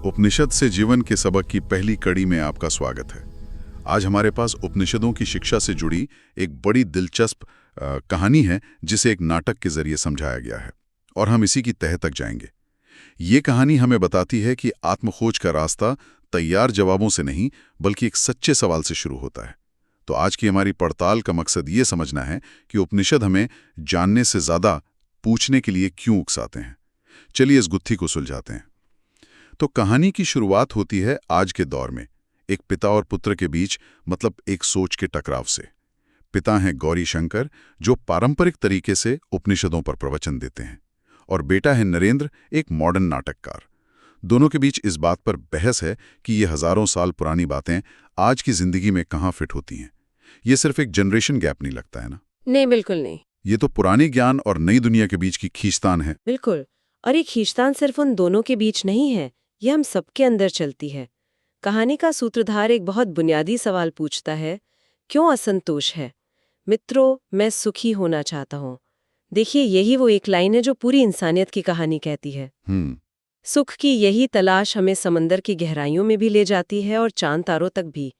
उपनिषद से जीवन के सबक की पहली कड़ी में आपका स्वागत है। आज हमारे पास उपनिषदों की शिक्षा से जुड़ी एक बड़ी दिलचस्प कहानी है जिसे एक नाटक के जरिए समझाया गया है और हम इसी की तह तक जाएंगे। ये कहानी हमें बताती है कि आत्मखोज का रास्ता तैयार जवाबों से नहीं बल्कि एक सच्चे सवाल से शुरू होता है। तो आज की हमारी पड़ताल का मकसद ये समझना है कि उपनिषद हमें जानने से ज्यादा पूछने के लिए क्यों उकसाते हैं। चलिए इस गुत्थी को सुलझाते हैं। तो कहानी की शुरुआत होती है आज के दौर में, एक पिता और पुत्र के बीच, मतलब एक सोच के टकराव से। पिता हैं गौरी शंकर, जो पारंपरिक तरीके से उपनिषदों पर प्रवचन देते हैं, और बेटा है नरेंद्र, एक मॉडर्न नाटककार। दोनों के बीच इस बात पर बहस है कि ये हजारों साल पुरानी बातें आज की जिंदगी में कहाँ फिट होती हैं। ये सिर्फ एक जनरेशन गैप नहीं लगता है ना? नहीं, बिल्कुल नहीं। ये तो पुराने ज्ञान और नई दुनिया के बीच की खींचतान है। बिल्कुल। और ये खींचतान सिर्फ उन दोनों के बीच नहीं है, ये हम सबके अंदर चलती है। कहानी का सूत्रधार एक बहुत बुनियादी सवाल पूछता है, क्यों असंतोष है? मित्रों, मैं सुखी होना चाहता हूँ। देखिए, यही वो एक लाइन है जो पूरी इंसानियत की कहानी कहती है। सुख की यही तलाश हमें समंदर की गहराइयों में भी ले जाती है और चांद तारों तक भी।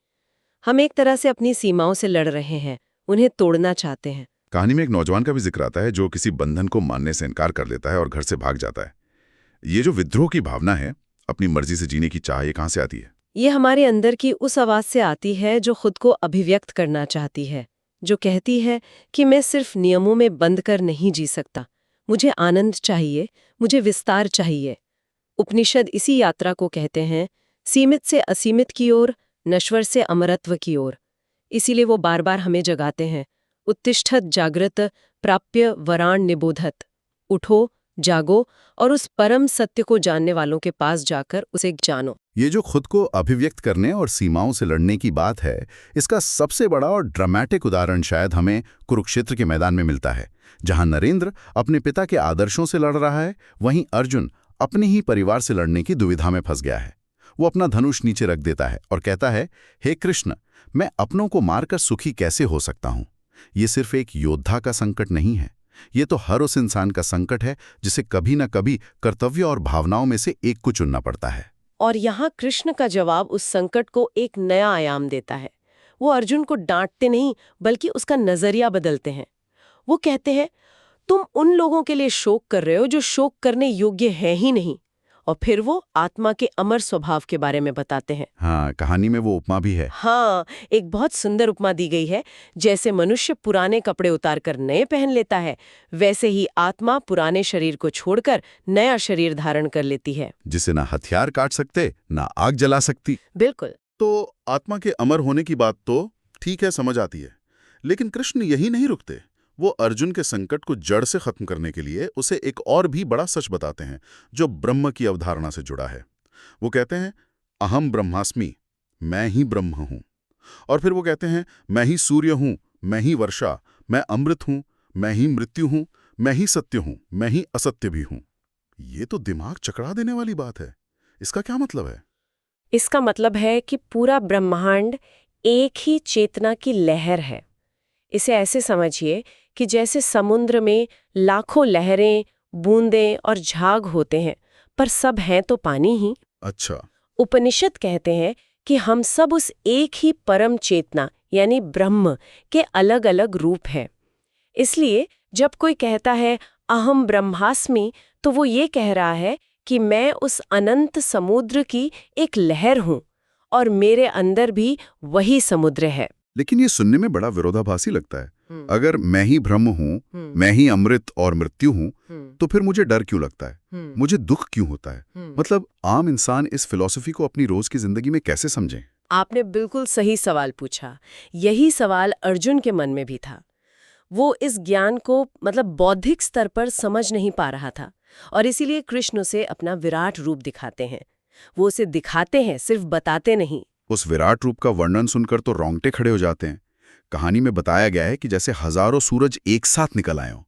हम एक तरह से अपनी सीमाओं से लड़ रहे हैं, उन्हें तोड़ना चाहते हैं। कहानी में एक नौजवान का भी जिक्र आता है जो किसी बंधन को मानने से इनकार कर लेता है और घर से भाग जाता है। ये जो विद्रोह की भावना है, अपनी मर्जी से जीने की चाह, ये कहाँ से आती है? ये हमारे अंदर की उस आवाज से आती है जो खुद को अभिव्यक्त करना चाहती है, जो कहती है कि मैं सिर्फ नियमों में बंद कर नहीं जी सकता, मुझे आनंद चाहिए, मुझे विस्तार चाहिए। उपनिषद इसी यात्रा को कहते हैं, सीमित से असीमित की ओर, नश्वर से अमरत्व की ओर। इसीलिए वो बार बार हमें जगाते हैं, उत्तिष्ठत जागृत प्राप्य वराण निबोधत। उठो, जागो और उस परम सत्य को जानने वालों के पास जाकर उसे जानो। ये जो खुद को अभिव्यक्त करने और सीमाओं से लड़ने की बात है, इसका सबसे बड़ा और ड्रामेटिक उदाहरण शायद हमें कुरुक्षेत्र के मैदान में मिलता है, जहां नरेंद्र अपने पिता के आदर्शों से लड़ रहा है, वहीं अर्जुन अपने ही परिवार से लड़ने की दुविधा में फंस गया है। वो अपना धनुष नीचे रख देता है और कहता है, हे कृष्ण, मैं अपनों को मारकर सुखी कैसे हो सकता हूं? ये सिर्फ एक योद्धा का संकट नहीं है, ये तो हर उस इंसान का संकट है जिसे कभी न कभी कर्तव्य और भावनाओं में से एक को चुनना पड़ता है। और यहाँ कृष्ण का जवाब उस संकट को एक नया आयाम देता है। वो अर्जुन को डांटते नहीं, बल्कि उसका नजरिया बदलते हैं। वो कहते हैं, तुम उन लोगों के लिए शोक कर रहे हो जो शोक करने योग्य है ही नहीं। और फिर वो आत्मा के अमर स्वभाव के बारे में बताते हैं। हाँ, कहानी में वो उपमा भी है। हाँ, एक बहुत सुंदर उपमा दी गई है। जैसे मनुष्य पुराने कपड़े उतारकर नए पहन लेता है, वैसे ही आत्मा पुराने शरीर को छोड़कर नया शरीर धारण कर लेती है, जिसे ना हथियार काट सकते, ना आग जला सकती। बिल्कुल। तो आत्मा के अमर होने की बात तो ठीक है, समझ आती है, लेकिन कृष्ण यही नहीं रुकते। वो अर्जुन के संकट को जड़ से खत्म करने के लिए उसे एक और भी बड़ा सच बताते हैं जो ब्रह्म की अवधारणा से जुड़ा है। वो कहते हैं, अहम ब्रह्मास्मि, मैं ही ब्रह्म हूं। और फिर वो कहते हैं, मैं ही सूर्य हूं, मैं ही वर्षा, मैं अमृत हूं, मैं ही मृत्यु हूं, मैं ही सत्य हूं, मैं ही असत्य भी हूं। ये तो दिमाग चकरा देने वाली बात है। इसका क्या मतलब है? इसका मतलब है कि पूरा ब्रह्मांड एक ही चेतना की लहर है। इसे ऐसे समझिए कि जैसे समुद्र में लाखों लहरें, बूंदें और झाग होते हैं, पर सब हैं तो पानी ही। अच्छा। उपनिषद कहते हैं कि हम सब उस एक ही परम चेतना यानी ब्रह्म के अलग अलग रूप हैं। इसलिए जब कोई कहता है अहम ब्रह्मास्मि, तो वो ये कह रहा है कि मैं उस अनंत समुद्र की एक लहर हूं और मेरे अंदर भी वही समुद्र है। लेकिन ये सुनने में बड़ा विरोधाभासी लगता है। अगर मैं ही ब्रह्म हूं, मैं ही अमृत और मृत्यु हूं, तो फिर मुझे डर क्यों लगता है? मुझे दुख क्यों होता है? मतलब आम इंसान इस फिलॉसफी को अपनी रोज की जिंदगी में कैसे समझे? आपने बिल्कुल सही सवाल पूछा। यही सवाल अर्जुन के मन में भी था। वो इस ज्ञान को बौद्धिक स्तर पर समझ नहीं पा रहा था, और इसीलिए कृष्ण उसे अपना विराट रूप दिखाते हैं। वो उसे दिखाते हैं, सिर्फ बताते नहीं। उस विराट रूप का वर्णन सुनकर तो रोंगटे खड़े हो जाते हैं। कहानी में बताया गया है कि जैसे हजारों सूरज एक साथ निकल आए हों,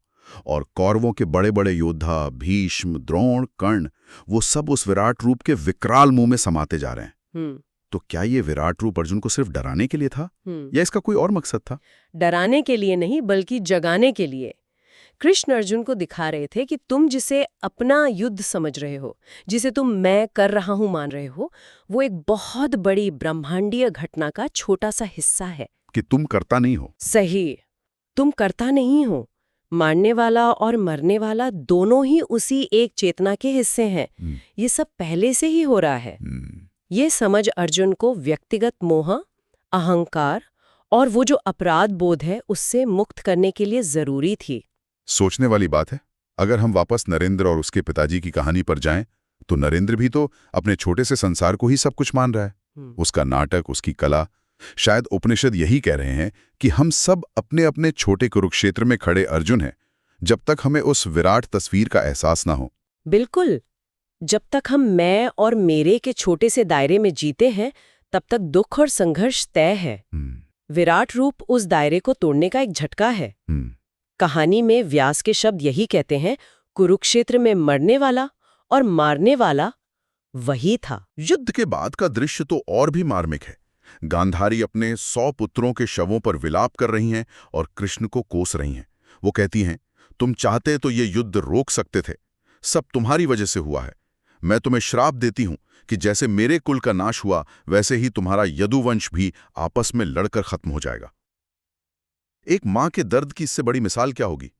और कौरवों के बड़े बड़े योद्धा भीष्म, द्रोण, कर्ण, वो सब उस विराट रूप के विकराल मुंह में समाते जा रहे हैं। तो क्या ये विराट रूप अर्जुन को सिर्फ डराने के लिए था, या इसका कोई और मकसद था? डराने के लिए नहीं, बल्कि जगाने के लिए। कृष्ण अर्जुन को दिखा रहे थे कि तुम जिसे अपना युद्ध समझ रहे हो, जिसे तुम मैं कर रहा हूं मान रहे हो, वो एक बहुत बड़ी ब्रह्मांडीय घटना का छोटा सा हिस्सा है। कि तुम करता नहीं हो। सही, तुम करता नहीं हो। मारने वाला और मरने वाला दोनों ही उसी एक चेतना के हिस्से हैं। ये सब पहले से ही हो रहा है। ये समझ अर्जुन को व्यक्तिगत मोह, अहंकार और वो जो अपराध बोध है उससे मुक्त करने के लिए जरूरी थी। सोचने वाली बात है। अगर हम वापस नरेंद्र और उसके पिताजी की कहानी पर जाएं, तो नरेंद्र भी तो अपने छोटे से संसार को ही सब कुछ मान रहा है। उसका नाटक, उसकी कला। शायद उपनिषद यही कह रहे हैं कि हम सब अपने अपने छोटे कुरुक्षेत्र में खड़े अर्जुन हैं, जब तक हमें उस विराट तस्वीर का एहसास ना हो। बिल्कुल, जब तक हम मैं और मेरे के छोटे से दायरे में जीते हैं, तब तक दुख और संघर्ष तय है। विराट रूप उस दायरे को तोड़ने का एक झटका है। कहानी में व्यास के शब्द यही कहते हैं, कुरुक्षेत्र में मरने वाला और मारने वाला वही था। युद्ध के बाद का दृश्य तो और भी मार्मिक है। गांधारी अपने 100 पुत्रों के शवों पर विलाप कर रही हैं और कृष्ण को कोस रही हैं। वो कहती हैं, तुम चाहते तो ये युद्ध रोक सकते थे, सब तुम्हारी वजह से हुआ है। मैं तुम्हें श्राप देती हूं कि जैसे मेरे कुल का नाश हुआ, वैसे ही तुम्हारा यदुवंश भी आपस में लड़कर खत्म हो जाएगा। एक मां के दर्द की इससे बड़ी मिसाल क्या होगी?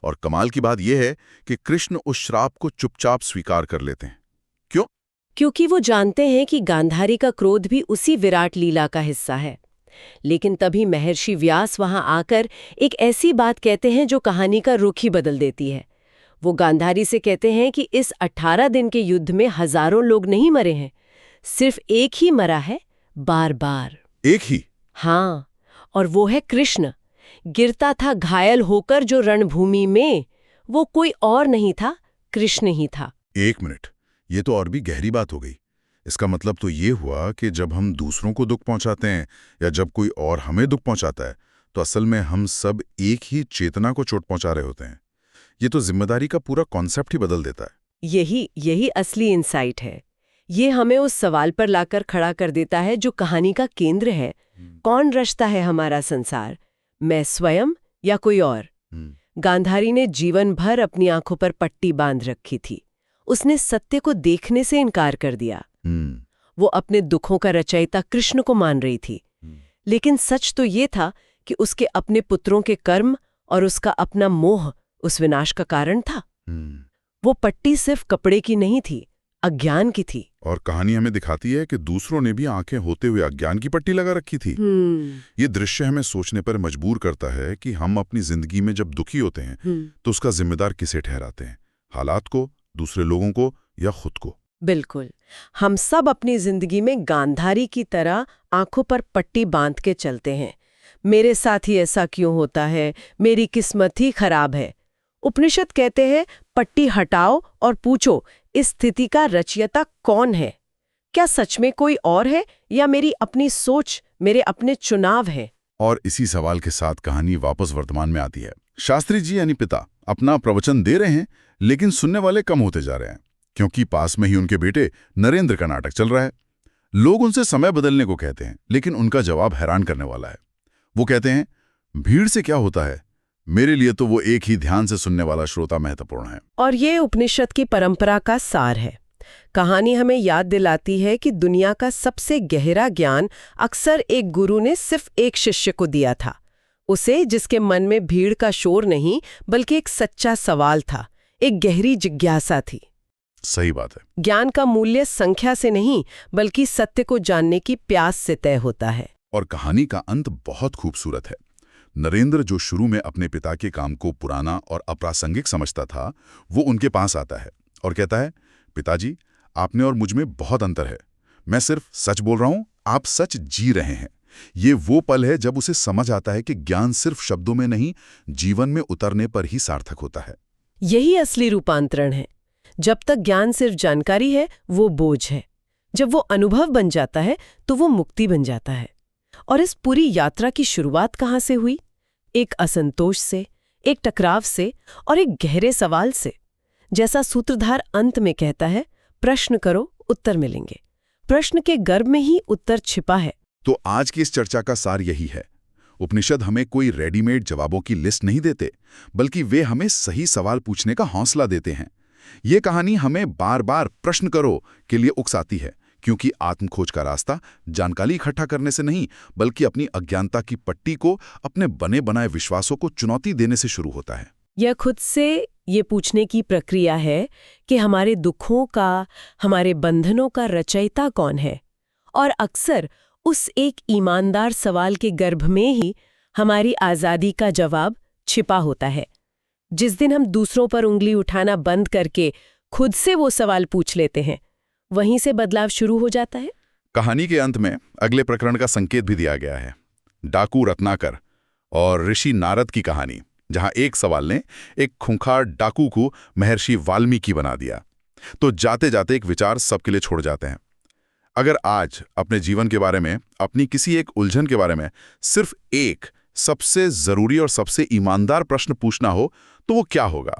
और कमाल की बात यह है कि कृष्ण उस श्राप को चुपचाप स्वीकार कर लेते हैं। क्यों? क्योंकि वो जानते हैं कि गांधारी का क्रोध भी उसी विराट लीला का हिस्सा है। लेकिन तभी महर्षि व्यास वहां आकर एक ऐसी बात कहते हैं जो कहानी का रुख ही बदल देती है। वो गांधारी से कहते हैं कि इस 18 दिन के युद्ध में हजारों लोग नहीं मरे हैं, सिर्फ एक ही मरा है, बार बार। एक ही? हाँ, और वो है कृष्ण। गिरता था घायल होकर जो रणभूमि में, वो कोई और नहीं था, कृष्ण ही था। एक मिनट, ये तो और भी गहरी बात हो गई। इसका मतलब तो ये हुआ कि जब हम दूसरों को दुख पहुंचाते हैं या जब कोई और हमें दुख पहुंचाता है, तो असल में हम सब एक ही चेतना को चोट पहुंचा रहे होते हैं। ये तो जिम्मेदारी का पूरा कॉन्सेप्ट ही बदल देता है। यही असली इंसाइट है। ये हमें उस सवाल पर लाकर खड़ा कर देता है जो कहानी का केंद्र है। कौन रचता है हमारा संसार, मैं स्वयं या कोई और? गांधारी ने जीवन भर अपनी आंखों पर पट्टी बांध रखी थी। उसने सत्य को देखने से इनकार कर दिया। वो अपने दुखों का रचयिता कृष्ण को मान रही थी। लेकिन सच तो ये था कि उसके अपने पुत्रों के कर्म और उसका अपना मोह उस विनाश का कारण था। वो पट्टी सिर्फ कपड़े की नहीं थी, अज्ञान की थी। और कहानी हमें दिखाती है कि दूसरों ने भी आंखें होते हुए अज्ञान की पट्टी लगा रखी थी। ये दृश्य हमें सोचने पर मजबूर करता है कि हम अपनी जिंदगी में जब दुखी होते हैं तो उसका जिम्मेदार किसे ठहराते हैं? हालात को, दूसरे लोगों को, या खुद को? बिल्कुल, हम सब अपनी जिंदगी में गांधारी की तरह आंखों पर पट्टी बांध के चलते हैं। मेरे साथ ही ऐसा क्यों होता है, मेरी किस्मत ही खराब है। उपनिषद कहते हैं, पट्टी हटाओ और पूछो, इस स्थिति का रचयिता कौन है? क्या सच में कोई और है या मेरी अपनी सोच, मेरे अपने चुनाव है? और इसी सवाल के साथ कहानी वापस वर्तमान में आती है। शास्त्री जी यानी पिता अपना प्रवचन दे रहे हैं, लेकिन सुनने वाले कम होते जा रहे हैं, क्योंकि पास में ही उनके बेटे नरेंद्र का नाटक चल रहा है। लोग उनसे समय बदलने को कहते हैं, लेकिन उनका जवाब हैरान करने वाला है। वो कहते हैं, भीड़ से क्या होता है, मेरे लिए तो वो एक ही ध्यान से सुनने वाला श्रोता महत्वपूर्ण है। और ये उपनिषद की परंपरा का सार है। कहानी हमें याद दिलाती है कि दुनिया का सबसे गहरा ज्ञान अक्सर एक गुरु ने सिर्फ एक शिष्य को दिया था, उसे जिसके मन में भीड़ का शोर नहीं बल्कि एक सच्चा सवाल था, एक गहरी जिज्ञासा थी। सही बात है। ज्ञान का मूल्य संख्या से नहीं बल्कि सत्य को जानने की प्यास से तय होता है। और कहानी का अंत बहुत खूबसूरत है। नरेंद्र, जो शुरू में अपने पिता के काम को पुराना और अप्रासंगिक समझता था, वो उनके पास आता है और कहता है, पिताजी, आपने और मुझ में बहुत अंतर है। मैं सिर्फ सच बोल रहा हूं, आप सच जी रहे हैं। ये वो पल है जब उसे समझ आता है कि ज्ञान सिर्फ शब्दों में नहीं, जीवन में उतरने पर ही सार्थक होता है। यही असली रूपांतरण है। जब तक ज्ञान सिर्फ जानकारी है, वो बोझ है। जब वो अनुभव बन जाता है तो वो मुक्ति बन जाता है। और इस पूरी यात्रा की शुरुआत कहाँ से हुई? एक असंतोष से, एक टकराव से और एक गहरे सवाल से। जैसा सूत्रधार अंत में कहता है, प्रश्न करो, उत्तर मिलेंगे। प्रश्न के गर्भ में ही उत्तर छिपा है। तो आज की इस चर्चा का सार यही है। उपनिषद हमें कोई रेडीमेड जवाबों की लिस्ट नहीं देते, बल्कि वे हमें सही सवाल पूछने का हौसला देते हैं। ये कहानी हमें बार बार प्रश्न करो के लिए उकसाती है, क्योंकि आत्मखोज का रास्ता जानकारी इकट्ठा करने से नहीं, बल्कि अपनी अज्ञानता की पट्टी को, अपने बने बनाए विश्वासों को चुनौती देने से शुरू होता है। यह खुद से ये पूछने की प्रक्रिया है कि हमारे दुखों का, हमारे बंधनों का रचयिता कौन है। और अक्सर उस एक ईमानदार सवाल के गर्भ में ही हमारी आज़ादी का जवाब छिपा होता है। जिस दिन हम दूसरों पर उंगली उठाना बंद करके खुद से वो सवाल पूछ लेते हैं, वहीं से बदलाव शुरू हो जाता है। कहानी के अंत में अगले प्रकरण का संकेत भी दिया गया है, डाकू रत्नाकर और ऋषि नारद की कहानी, जहां एक सवाल ने एक खूंखार डाकू को महर्षि वाल्मीकि बना दिया। तो जाते जाते एक विचार सबके लिए छोड़ जाते हैं। अगर आज अपने जीवन के बारे में, अपनी किसी एक उलझन के बारे में सिर्फ एक सबसे जरूरी और सबसे ईमानदार प्रश्न पूछना हो, तो वो क्या होगा?